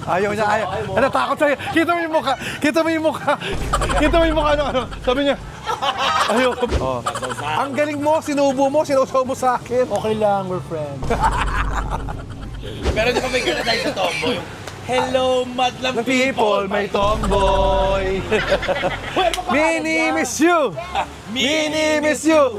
Ayaw niya, ayaw. Ano, takot sa'yo. Kita mo yung mukha. Kita mo yung mukha. Kita mo yung mukha, ano. Sabi niya, ayaw. Oh. Ang galing mo, sinubo mo, sinusaw mo sa akin. Okay lang, we're friends. Pero di ba may ganda tayo sa tomboy? Hello, madlang People, may tomboy. Mini miss you. Mini miss you.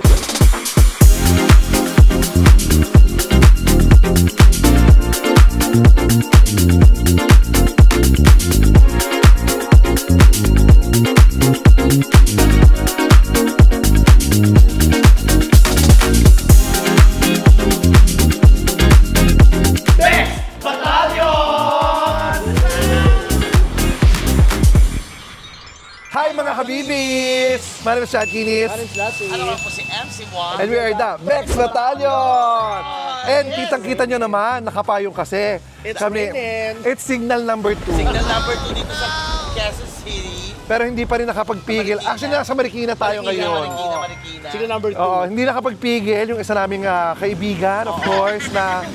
Hi mga kabibis! My name is Chad Kinis. Ano nga po si MC1? And we are the Bex Battalion! And kitang-kita nyo naman, nakapayong kasi. It's signal number 2. Signal number 2 dito sa Quezon City. Pero hindi pa rin nakapagpigil. Actually, nasa Marikina tayo ngayon. Marikina. Signal number 2. Oo, hindi nakapagpigil yung isa naming kaibigan, of course, na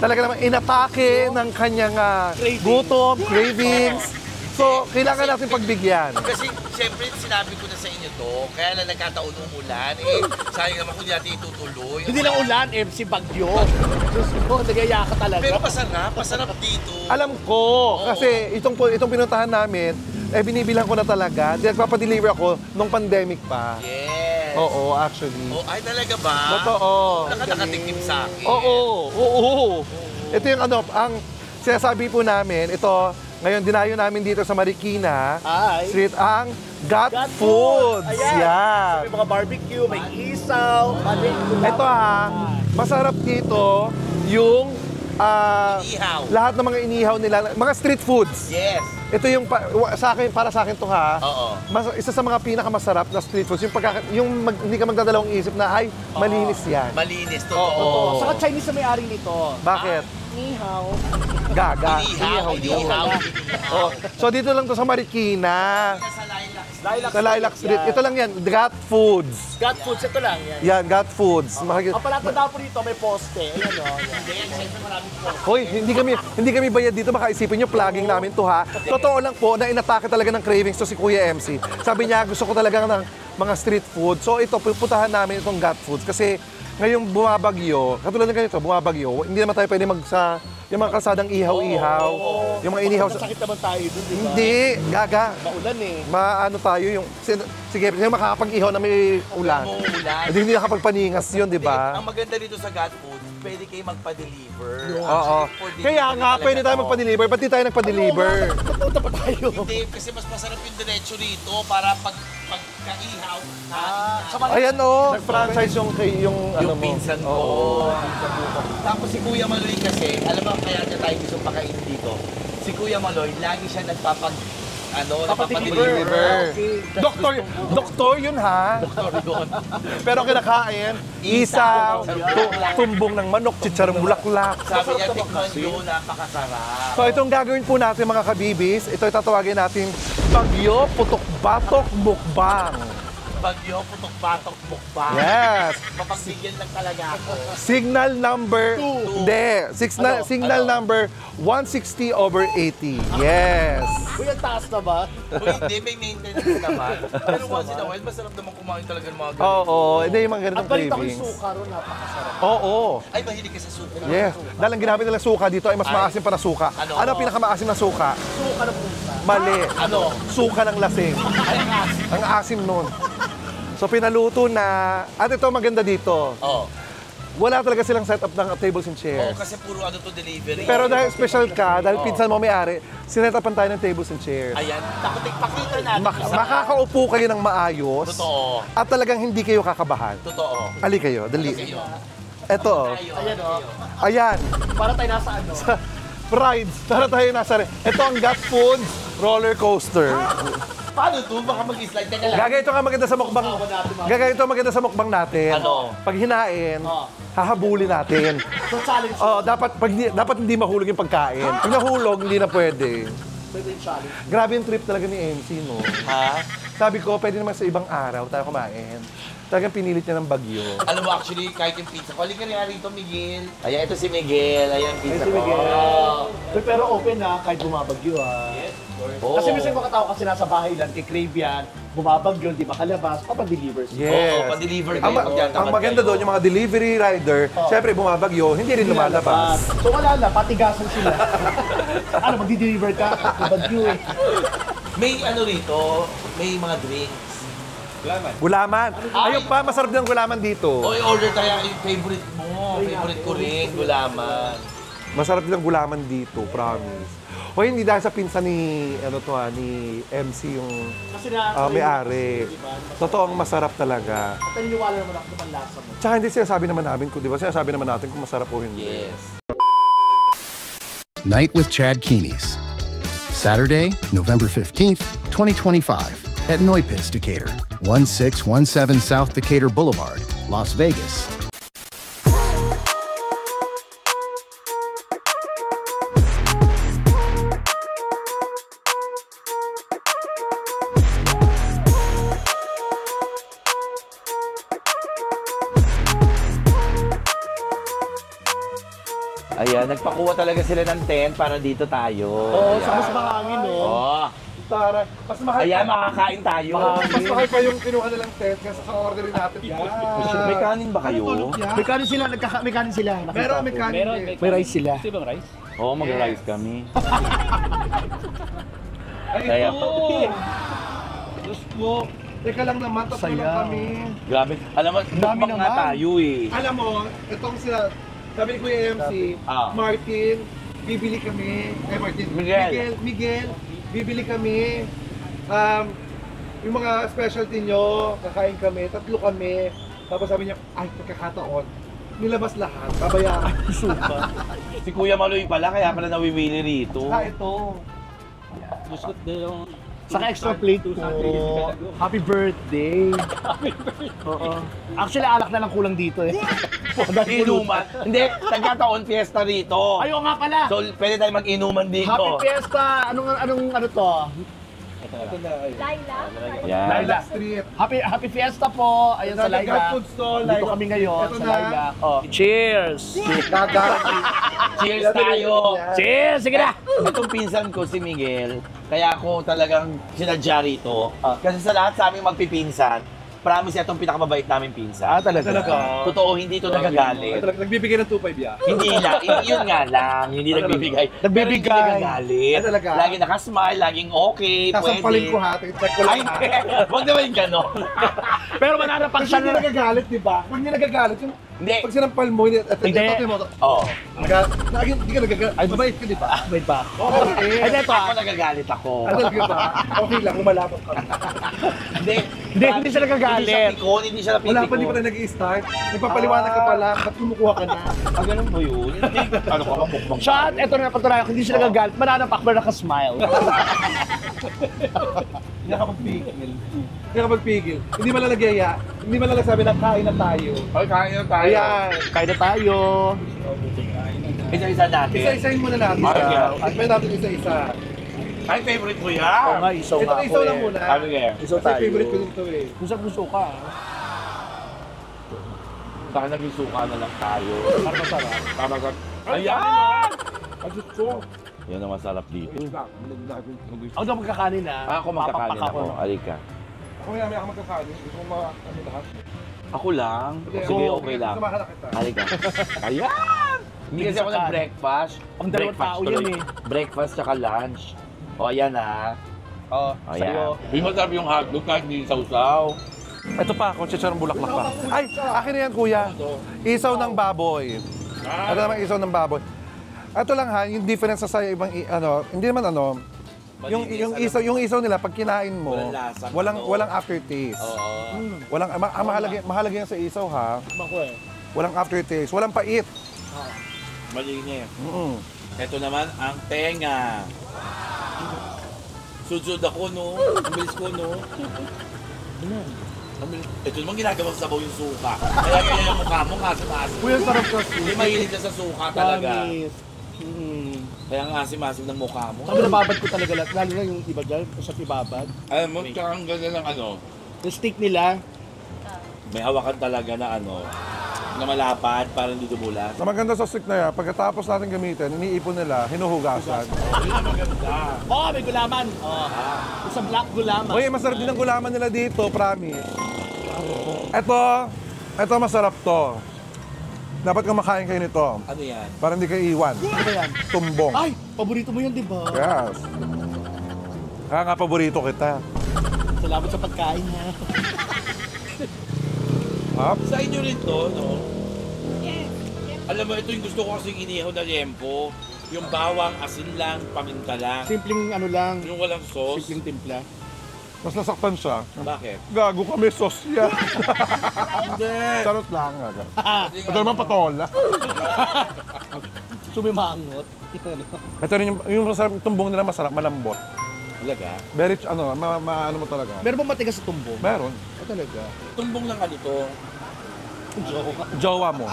talaga naman inatake ng kanyang gutom, cravings. So, kailangan natin pagbigyan. Kasi siyempre sinabi ko na sa inyo to, kaya lang nagkataon umulan. Sayang naman kung di natin itutuloy. Hindi lang ulan, MC Bagyo. Diyos ko, nagaya ka talaga. Pero masarap dito. Alam ko, kasi itong pinuntahan namin, binibilang ko na talaga. Nagpapadeliver ako nung pandemic pa. Yes. Oo, actually. Oh, ay talaga ba? Totoo. Nakatikim sa akin. Oo. Ito yung ang sinasabi po namin, ngayon, dinayo namin dito sa Marikina Street ang Got Foods. Ayan. Yan. May mga barbecue, may isaw. Ito masarap dito yung Inihaw. lahat ng mga inihaw nila, mga street foods. Yes. Ito yung para sa akin to Oo. Isa sa mga pinakamasarap na street foods, hindi ka magdadalawang isip na ay malinis yan. Malinis, Oo. totoo. Saka Chinese na may-ari nito. Bakit? Nihaw. Gaga. Inihaw. Oh. So dito lang to sa Marikina. Sa Lilac Street. Ito lang yan, Got Foods. Got Foods, ito lang. Yan. Yan, Got Foods. Ang palatanda po dito, may poste. Ayan o. Hoy, hindi kami bayad dito. Baka isipin nyo, plugging namin to ha. Totoo lang po na inatake talaga ng cravings to si Kuya MC. Sabi niya, gusto ko talaga ng mga street food. So ito, pupuntahan namin itong Got Foods. Kasi ngayong bumabagyo, katulad ng ganito, bumabagyo, hindi naman tayo pwede yung mga kalsadang ihaw-ihaw. Yung mga inihaw. Masakit naman tayo dun, di ba? Hindi, gaga. Maulan eh. Maano tayo yung... Sige, makakapag-ihaw na may ulan. Hindi nakapagpaningas yun, di ba? Ang maganda dito sa Got Food, pwede kayo magpa-deliver. Oo. Kaya nga, pwede tayo magpa-deliver. Ba't di tayo nagpa-deliver? Punta pa tayo. Hindi, kasi mas masarap yung diretso rito para pagka-ihaw. Ayan o, nag-franchise yung ano mo. Pinsan ko. Tapos si Kuya Maloy kasi, alam mo kaya niya tayo gusto pakain dito. Si Kuya Maloy, lagi siya nagpapadeliver. Doktor yun ha. Doktor yun. Pero kinakain, isaw, tumbong ng manok, chicharong bulaklak. Sabi niya, tikman yun, napakasarap. So itong gagawin po natin mga kabibis, ito tatawagin natin Bagyo Putok Batok Mukbang. Bagyo, putok-batok, mukbang. Yes. Mapagbigyan lang talaga ako. Signal number... Hindi. Signal number 160/80. Yes. Uy, ang taas na ba? Uy, hindi, may maintenance naman. Pero once in a while, masarap naman kumain talaga ng mga ganito. Oo. Hindi yung mga ganitong Ang balita ko yung cravings. suka ron, napakasarap. Oo. Ay, mahilig ka sa suka. Yes. Dahil ang ginamit nilang suka dito ay mas maasim pa na suka. Ano? Ano ang pinakamaasim na suka? Suka ng pusa. Mali. Ano? Suka ng lasing. Ay, ang asin. Ang asim nun. So pinaluto na. At ito maganda dito. Oo. Wala talaga silang setup ng tables and chairs. Oo, kasi puro ano to delivery. Pero dahil special ka, dahil pinsan mo may-ari, sinetapan tayo ng tables and chairs. Ayan, pakita natin. Makakaupo kayo ng maayos. Totoo. At talagang hindi kayo kakabahan. Totoo. Ali kayo, dali. Kayo. Ito. Ayan o. Ayan. Para tayo nasa ano. Rides. Tara tayo nasa rin. Ito ang Got Foods roller coaster. Paano to? Baka mag-slide. Teka lang. Gagawin ito nga maganda sa mukbang. Gagawin ito maganda sa mukbang natin. Ano? Pag hinain, hahabulin natin. So challenge. Dapat hindi mahulog yung pagkain. Pag nahulog, hindi na pwede. Pwede yung challenge. Grabe yung trip talaga ni MC, no? Ha? Sabi ko, pwede naman sa ibang araw tayo kumain. Talagang pinilit niya ng bagyo. Alam mo, actually, kahit yung pizza ko, halika rin rito, Miguel. Ayan, ito si Miguel. Ayan, pizza si ko. Miguel. Pero open na kahit bumabagyo Oo. Kasi minsan mga tao kasi nasa bahay lang, kay-crave yan, bumabagyo, di makalabas, papadeliver sila. Oo, pa-deliver kayo. Ang maganda doon, yung mga delivery rider, syempre bumabagyo, hindi rin lumalabas. So wala na, patigasan sila. Ano, magdi-deliver ka, bagyo eh. May ano rito, may mga drinks. Gulaman. Ayun pa, masarap din ang gulaman dito. O, order tayo yung favorite mo. Favorite ko rin, gulaman. Masarap din ang gulaman dito, promise. O hindi dahil sa pinsan ni, ni MC yung Kasi na, may-ari. Totoong masarap talaga. At naniniwala naman ako naman lasa mo. Tsaka hindi sinasabi naman namin, di ba sinasabi naman natin kung masarap o hindi. Yes. Night with Chad Keeney's. Saturday, November 15th, 2025 at Noipis Decatur, 1617 South Decatur Boulevard, Las Vegas. Ayan, nagpakuha talaga sila ng tent para dito tayo. Oo, sa mas mahangin, no? Oo. Tara, mas mahal Ayan, makakain tayo. Mas mahal pa yung kinuha nilang test kaysa sa orderin natin. May kanin ba kayo? May kanin sila, may kanin sila. nakita Meron, ko. may kanin. May rice sila. Oo, mag-rice kami. Ay, Kaya- ito! Diyos ko. Teka lang naman, tatlo Saya. lang kami. Grabe. Alam mo, Dami mukbang nga naman. tayo eh. Alam mo, itong sila, sabi ni Kuya MC, Martin, bibili kami. Ay, Martin. Miguel. Miguel, bibili kami. Yung mga specialty nyo, kakain kami, tatlo kami. Tapos sabi niya, ay, pagkakataon. Nilabas lahat, babayaran. Si Kuya Maloy pala, kaya pala nawiwili rito. Saka ito. Saka extra plate po. Happy birthday. Happy birthday. Oo. Actually, alak na lang kulang dito eh. Inuman. Hindi, nagkataon fiesta rito. Ayaw nga pala. So, pwede tayo mag-inuman dito. Happy Fiesta. Anong ano to? Yan. Lilac Street. Happy Fiesta po. Ayun sa Lilac Lilac. Food Store. Dito Lilac. kami ngayon Ito sa na. Lilac. Oh. Cheers. Cheers tayo. Cheers. Sige na. Itong pinsan ko, si Miguel, kaya ako talagang sinadya rito. Kasi sa lahat sa aming magpipinsan, promise itong pinakamabait namin pinsan. Talaga. Totoo, hindi ito nagagalit. Nagbibigay ng 2.5 ya. Hindi lang, yun nga lang, hindi nagbibigay. Nagbibigay. Pero hindi nagagalit. Talaga? Lagi nakasmile, laging okay, Sasampalin pwede. ko ha. Check ko Ay, lang ha. hindi. Huwag naman yung gano'n. Pero mananapang Pag siya hindi na. nagagalit, di ba? Pag hindi nagagalit, yung Hindi. pag sinampal mo, Hindi. ito mo. Oo. Lagi, hindi ka nagagalit. Ay, mabait ka, di ba? Wait ba? Okay. Ay, ito Ako nagagalit ako. Ano talaga ba? Okay lang, lumalapot ka. Hindi. Hindi siya nagagalit. Hindi siya pikon, hindi siya napipikon. Wala pa, di pa na nag-i-start. Nagpapaliwanag ka pa lang, ba't kumukuha ka na? Ah, ganun ba yun? Hindi. Ano ka ba? Mukbang Shot, ito na patunayan ko, hindi siya nagagalit. Mananapak ba nakasmile? Hindi ka magpigil. Hindi ka magpigil. Hindi man lang nagyaya. Hindi man lang nagsabi na kain na tayo. Ay, kaya na tayo. Ayan. Kain na tayo. Isa-isa natin. Isa-isahin muna natin. Ay, yeah. Tikman natin isa-isa. Ay, favorite ko Oo yan. nga, isaw Ito nga na ako isaw lang eh. muna. Ano kaya? Isaw Kasi tayo. favorite ko din ito eh. Gusto ka. Saka nagsusuka na lang tayo. Para masarap. Tama ka. Ayan! Ang gusto. Yan ang masarap dito. Ako daw magkakanin na. Ako magkakanin ako. Alika. Ako may ako magkakanin. Gusto ko ano lahat. Ako lang? Sige, okay lang. Samahan na kita. Halika. Ayan! Hindi kasi ako nag-breakfast. Ang dalawang Breakfast tao tuloy. yan eh. Breakfast tsaka lunch. O, ayan ha. Oo. Ayan. Hindi masarap yung hotdog kahit hindi sausaw. Ito pa, kung chicharong bulaklak pa. Ay, akin na yan, kuya. Isaw ng baboy. Ito naman isaw ng baboy. Ito lang ha, yung difference sa ibang, hindi naman yung isaw nila, pag kinain mo, Walang lasa, walang aftertaste. Oo. Walang, mahalaga yan sa isaw ha. Bako eh. Walang aftertaste, walang pait. Malinis. Mm. Ito naman ang tenga. Sudsud ako, no? Ang bilis ko, no? Ito naman ginagawang sabaw yung suka. Kaya ganyan yung mukha mo, asim-asim. Kuya, sarap kasi. Hindi mahilig ka sa suka talaga. Tamis. Kaya ang asim-asim ng mukha mo. Sabi nababad ko talaga lahat. Lalo na yung iba dyan, sa ibabad. Alam mo, tsaka ang ganda ng ano, Yung steak nila, may hawakan talaga na ano. Na malapad, para hindi dumulas. Na maganda sa stick na yan, pagkatapos natin gamitin, iniipon nila, hinuhugasan. Yun ang maganda. Oh, may gulaman. Oh. Sa black gulaman. Uy, masarap din ang gulaman nila dito, promise. Ito masarap to. Dapat kang makain kayo nito. Ano yan? Para hindi kayo iwan. Ano ba yan? Tumbong. Ay, paborito mo yan, di ba? Yes. Kaya nga paborito kita. Salamat sa pagkain, ha? Hap? Sa inyo rin to, no? Yes. Alam mo, ito yung gusto ko kasing inihaw na liempo. Yung bawang, asin lang, paminta lang. Simpleng ano lang, Yung walang sauce. simpleng timpla. Mas nasaktan siya. Bakit? Gago kami, sauce yan. Hindi. Charot lang. Ito naman patola. Sumimangot. Ito rin yung masarap, tumbong nila masarap, malambot. Talaga? Very, ano mo talaga. Meron ba matigas sa tumbong? Meron. Ah, talaga? Tumbong lang ano to. Jowa mo.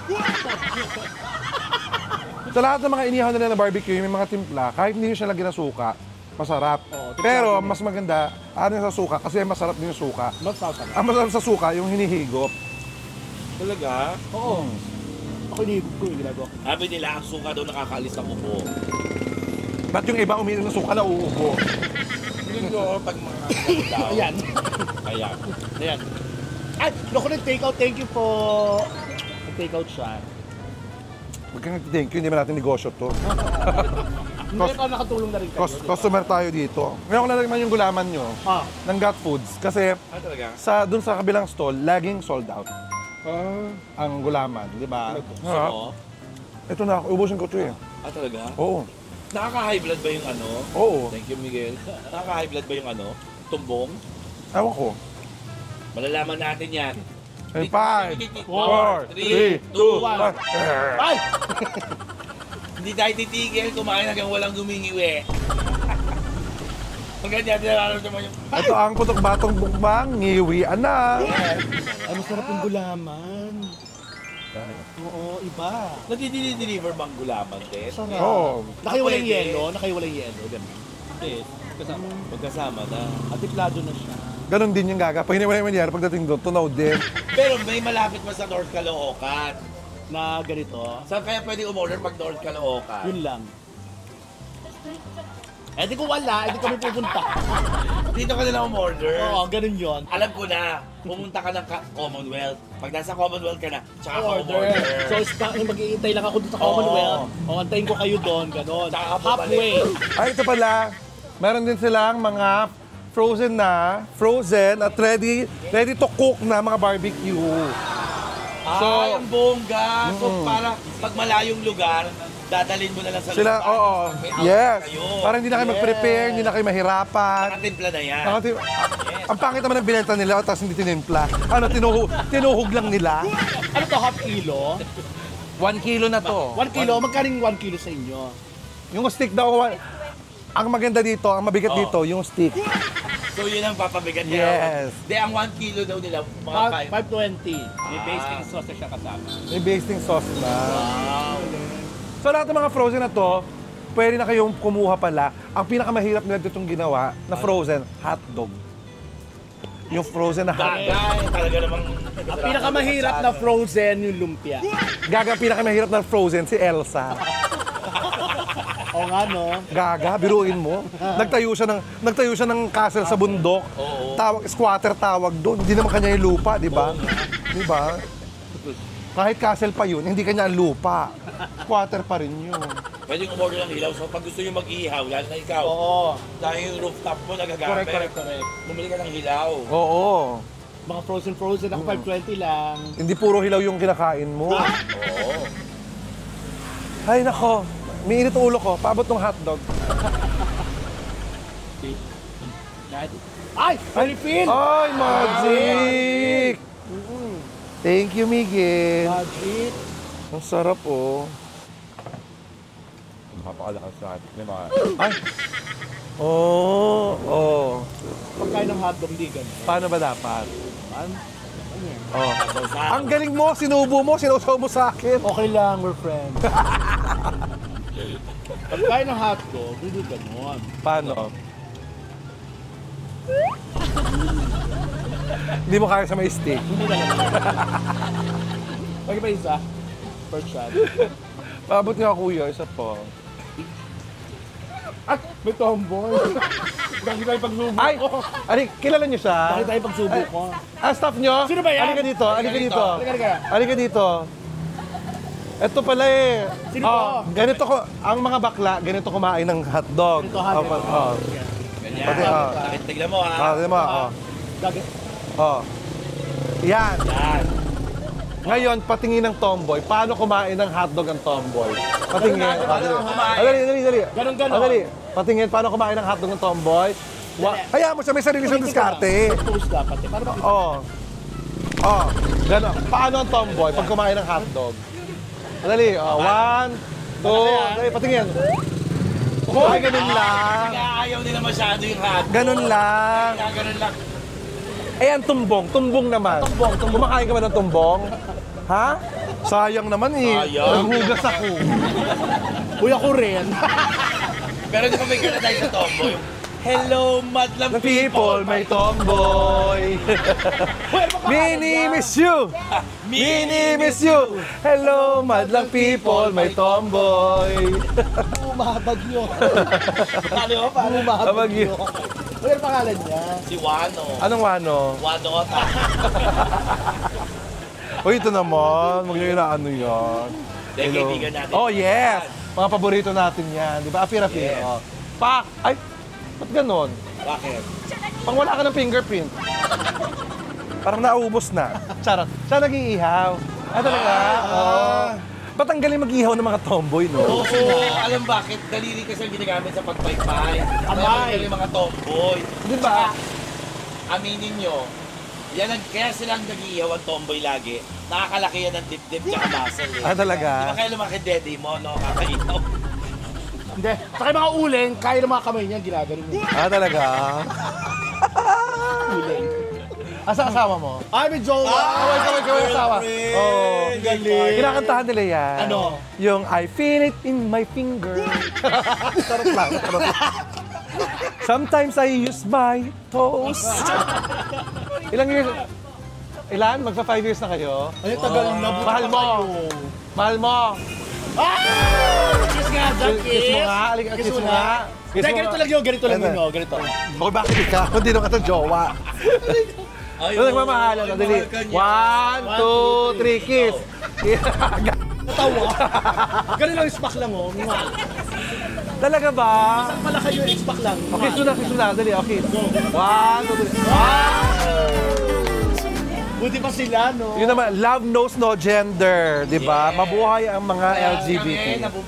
Sa lahat ng mga inihaw nila na barbecue, may mga timpla, kahit hindi siya lagyan ng suka, masarap. Oo, timpla Pero din. mas maganda, ano sa suka, kasi masarap din yung suka. Magsasarap. Ang masarap sa suka, yung hinihigop. Talaga? Oo. Ako inihigop ko yung ginagawa ko. Sabi nila, ang suka daw nakakaalis ng upo. Ba't yung iba uminom ng suka na uubo? Hindi ko pag mga daw. Ayan. Kaya. Ayan. Ay, loko nag-takeout. Thank you po. Nag-takeout siya. Huwag kang thank you, hindi ba natin negosyo to? Hindi ka nakatulong na rin kayo. Customer tayo dito. Ngayon ko na naman yung gulaman nyo Ah, ng Got Foods. Kasi Talaga? dun sa kabilang stall, laging sold out. Ang gulaman, di ba? So, Ito na, ubusin ko ito eh. talaga? Oo. Nakaka-high blood ba yung ano? Oo. Thank you, Miguel. Nakaka-high blood ba yung ano? Tumbong? Ewan ko. Malalaman natin yan. And 5, 4, 3, 2, 1. ay! Hindi tayo titigil, kumain hanggang walang gumingiwi. Pag ganyan, nararamdaman yung... Ito ang putok batong bukbang, ngiwian na. Ano sarap yung gulaman. Oo, iba. Nadideliver bang gulaman, Ted? Sarap. Oo. Nakaiwalang Pwede. yelo, nakaiwalang yelo. Ganun. Hindi. Magkasama na. Atiplado na siya. Ganon din yung gaga. Pag hiniwalay mo niya, pagdating doon, tunaw din. Pero may malapit pa sa North Caloocan. Na ganito. Saan kaya pwede umorder pag North Caloocan? Yun lang. Eh di ko wala, di kami pupunta. Dito ka nila umorder. Oo, ganun yun. Alam ko na, pumunta ka ng Commonwealth. Pag nasa Commonwealth ka na, tsaka ka Order. umorder. So, mag-iintay lang ako dito sa Commonwealth. O, antayin ko kayo doon, ganon. Tsaka Halfway. Ay, ito pala. Meron din silang mga frozen at ready to cook na mga barbecue. Ay, ang bongga. So, para pag malayong lugar, dadalhin mo na lang sa Sila, lugar. oo. May outlet Yes. kayo. Para hindi na kayo mag-prepare, hindi na kayo mahirapan. Nakatimpla na yan. Ang pangit naman ng binenta nila, tapos hindi tinimpla. Ano, tinuhog lang nila. Ano to, half kilo? 1 kilo na to. 1 kilo? Magkaring 1 kilo sa inyo? Yung stick daw, ang maganda dito, ang mabigat dito, yung stick. So, yun ang papabigat niya. Yes. Di, ang 1 kilo daw nila, mga 520. May basting sauce na siya kasama. May basting sauce na. Wow. So lahat ng mga frozen na to, pwede na kayong kumuha pala. Ang pinakamahirap nila ditong ginawa na frozen, hotdog. Yung frozen na hotdog. Gagay, talaga namang... Ang pinakamahirap na frozen yung lumpia. Gaga, ang pinakamahirap na frozen, si Elsa. O nga, no? Gaga, biruin mo. Nagtayo siya ng castle sa bundok. Oo. Squatter tawag doon. Hindi naman kanya yung lupa, di ba? Di ba? Kahit castle pa yun, hindi kanya ang lupa. Squatter pa rin yun. Pwede umorder ng hilaw. So, pag gusto nyo mag-ihaw, lalo na ikaw. Oo. Dahil yung rooftop mo nagagamit. Correct. Bumili ka ng hilaw. Oo. Mga frozen, ako 520 lang. Hindi puro hilaw yung kinakain mo. Oo. Ay, nako. May init ulo ko. Paabot ng hotdog. Ay! Philippine! Ay, magic! Thank you, Miguel. Magic! Ang sarap, oh. Napakalakas sa atin. Di ba? Ay! Oh. Pagkain ng hotdog, hindi ganun. Paano ba dapat? Ano yan? Oh. Ang galing mo, sinubo mo, sinusaw mo sa akin. Okay lang, we're friends. Pagkain ng hotdog, hindi ganun. Paano? Hindi mo kaya sa may stick. Hindi talaga. Okay ba isa? First shot. Paabot nga kuya, isa pa. At may tomboy. Bakit tayo pagsubo Ay! ko? Kilala niyo siya? Bakit tayo pagsubo Ay, ko? Staff niyo? Sino ba yan? Halika dito, halika dito. Halika. Halika dito. Ito pala eh. Sino to? Ganito ko, ang mga bakla, ganito kumain ng hotdog. Ganito, ha? Ganyan. Pati, ah. Tignan mo ha. Tignan mo, Gagawin. Yan. Yan. Ngayon, patingin ng tomboy. Paano kumain ng hotdog ang tomboy? Patingin. Paano kumain? Dali. Ganon-ganon. Dali. Patingin, paano kumain ng hotdog ng tomboy? Hayaan mo siya, may sarili siyang diskarte. Post dapat eh. Para makita. Gano'n. Paano ang tomboy pag kumain ng hotdog? Dali, 1, 2, dali, patingin. Ay, ganun lang. Ayaw nila masyado yung hot. Ganun lang. Ganun lang. Eh, ang tumbong naman. Tumbong. Kumakain ka ba ng tumbong? Ha? Sayang naman eh. Sayang. Naghugas ako. Uy, ako rin. Pero di ba may gana tayo sa tomboy? Hello, madlang The people, may tomboy. Mini miss you. Mini miss you. Hello, madlang people, may tomboy. Umabag nyo. Ano mo pa? Abag yun. Uy, ano pangalan niya? Si Wano. Anong wano? Wano Ota. Uy, ito naman. Huwag niyo ano yan. Hello. Kaibigan natin. Oh, yes. Mga paborito natin yan. Di ba? Apir-apir. Yes. Oh. Pak! Ay, ba't ganon? Bakit? Pang wala ka ng fingerprint. Parang naubos na. Charot. Siya nag-iihaw. Talaga? Oh. Ba't ang galing mag-ihaw ng mga tomboy, no? Oo, alam bakit? Daliri kasi ang ginagamit sa pagpaypay. Amay. Ang mga tomboy. Di ba? Aminin nyo, kaya silang nag-iihaw ang tomboy lagi. Nakakalaki yan ng dibdib tsaka muscle eh. Talaga? Di ba kaya lumaki daddy mo, no? Kakaihaw. Hindi. Saka yung mga uling, kaya ng mga kamay niya, ginagano mo. Talaga? Uling. Asa kasama mo? Ay, may jowa! Kaway asawa. Oh. Galing. Kinakantahan nila yan. Ano? Yung I feel it in my finger. Sarap lang. Sometimes I use my toes. Ilang years? Ilan? Magpa 5 years na kayo? Ay, tagal na. Mahal mo. Mahal mo. Kiss nga, Jack, Kiss mo nga. Halika, kiss mo nga. Kiss Hindi, mo ganito nga. lang yun. Ganito lang Ano? yun. oh, Ganito. Okay, bakit ikaw? Hindi naman ito jowa. Ay, Ano nagmamahalan? Dali. 1, 2, 3, kiss. Natawa. Ganun lang, smack lang, oh. Mwah. Talaga ba? Pala kayo, smack lang. Okay, kiss mo na. Dali, okay. 1, 2, 3. Buti pa sila, no? Yun naman, love knows no gender, di ba? Yes. Mabuhay ang mga Kaya LGBT. kami,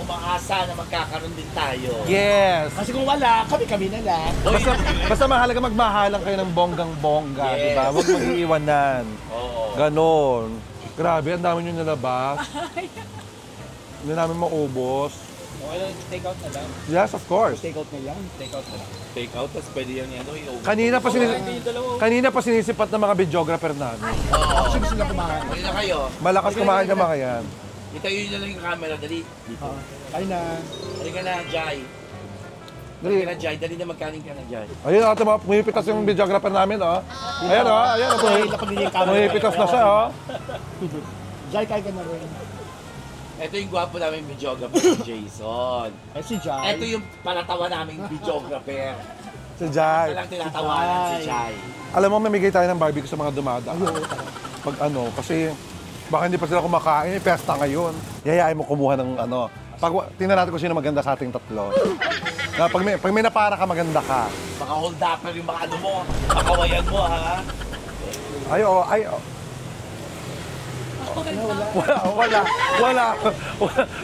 umaasa na magkakaroon din tayo. Yes. Kasi kung wala, kami na lang. Basta mahalaga magmahalan kayo ng bonggang-bongga, Yes. di ba? Huwag mag-iiwanan. Oo. Ganon. Grabe, ang dami nyo nalabas. Hindi namin maubos. Okay lang, take out na lang. Yes, of course. Take out na yan. Take out na lang. Take out, tapos pwede yan ano, i-over. Kanina pa sinisipat ng mga videographer namin. Actually, sila kumain. Pwede na kayo. Malakas kumain ka mga yan. Itayo nyo lang yung camera, dali. Dito. Ay na. Halika na, Jai. Dali. Halika na, Jai. Dali na magkaling ka na, Jai. Ayun, ate mo, pumipitas yung videographer namin, oh. Ayan, oh. Ayan, oh. Napagiging camera. Pumipitas na siya, oh. Jai, kaya ka na rin. Ito yung gwapo namin videographer, si Jason. Eh, si Jai. Ito yung panatawa naming videographer. Si Jai. Ito lang tinatawanan si Jai. Alam mo, mamigay tayo ng barbecue sa mga dumada. Pag ano, kasi baka hindi pa sila kumakain, pesta ngayon. Yayain mo kumuha ng ano. Tingnan natin kung sino maganda sa ating tatlo. Na pag may napara ka, maganda ka. Baka hold upper yung mga ano mo, makawayan mo ha.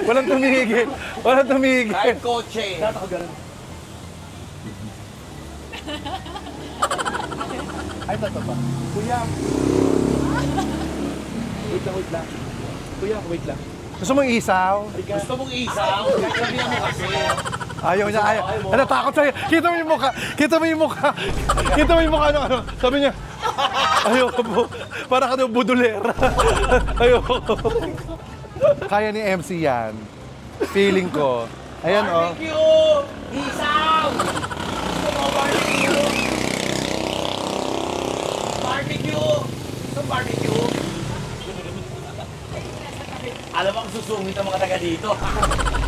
Walang tumigil. Walang tumigil. Kahit kotse. Data ko ganun. Ay, tato pa. Kuya. Wait lang. Kuya, wait lang. Gusto mong isaw? Gusto mong isaw? Sabihan mo kasi. Ayaw niya, ayaw. Ano, takot sa'yo. Kita mo yung mukha. Kita mo yung mukha, ano. Sabi niya, ayoko po. Para ka daw budulera. Ayoko. Kaya ni MC yan. Feeling ko. Ayan, oh. Barbecue! Isaw! Gusto mo barbecue? Barbecue! Gusto mo barbecue? Alam mo kung susungit ang mga taga dito.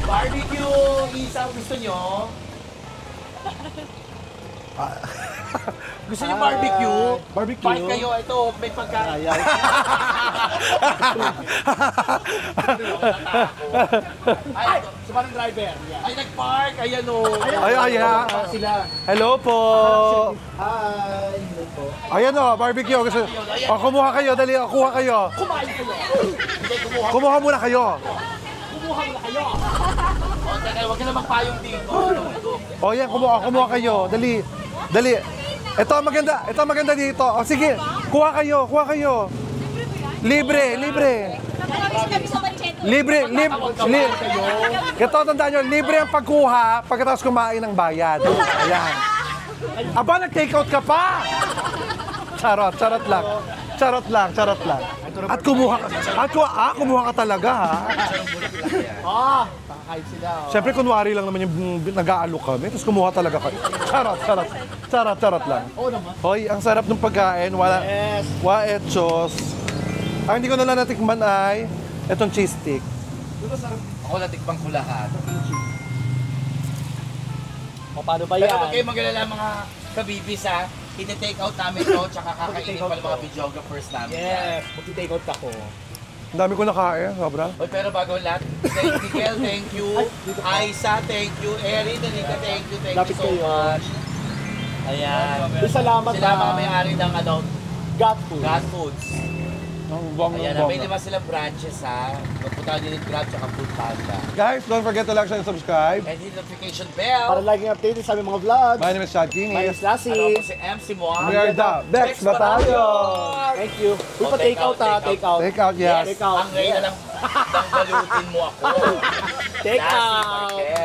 Barbecue, isaw, gusto nyo? Gusto niyo barbecue? Barbecue? Park kayo, ito, may pagkain. Ay, Si parang driver. Yeah. ay, nag-park, ayan o. Ay, Sila. Hello po. Hi. Hello po. Ayan o, barbecue. Gusto... O, kumuha kayo. Dali, kuha kayo. Kumain kayo. Hindi, kumuha. Kumuha muna kayo. Kumuha na kayo. O, teka, huwag ka na magpayong dito. O, yan, kumuha kayo. Dali. Dali. Ito ang maganda. Ito ang maganda dito. O, sige. Kuha kayo. Libre. Libre. Ito, tandaan nyo, libre ang pagkuha pagkatapos kumain ng bayad. Ayan. Aba, nag-take out ka pa! Charot lang. At kumuha ka talaga, ha? Kakain sila. Siyempre, kunwari lang naman yung nag-aalok kami, tapos kumuha talaga kayo. Charot lang. Oo naman. Hoy, ang sarap ng pagkain. Wala, Yes. Waechos. Ang hindi ko na lang natikman ay itong cheese stick. Ako natikbang ko lahat. O, paano ba Pero yan? huwag kayo magalala mga kabibis ha. Iti-take out namin to, tsaka kakainin pa ng mga videographers namin. Yes. Magti-take out ako. Ang dami ko nakain, sobra. Oy, pero bago ang lahat, Miguel, thank you. Aisa, thank you. Erin, Danica, thank you Lapit so kayo. much. Ayan. Salamat Sila mga may-ari ng Got food. Gas Foods. Ang bong. Ayan, may 5 silang branches ha. Magpunta nyo din Grab tsaka Food Panda. Guys, don't forget to like, share, and subscribe. And hit the notification Para bell. laging updated sa aming mga vlogs. My name is Chad My name Kinis. is Lassie. Ano po si MC mo We are the Bex Battalion. Thank you. Uy, pa take out ha. Take out. Take out, yes. Take out. Ang ngayon na lang balutin mo ako. Take Lassie out. Marquez.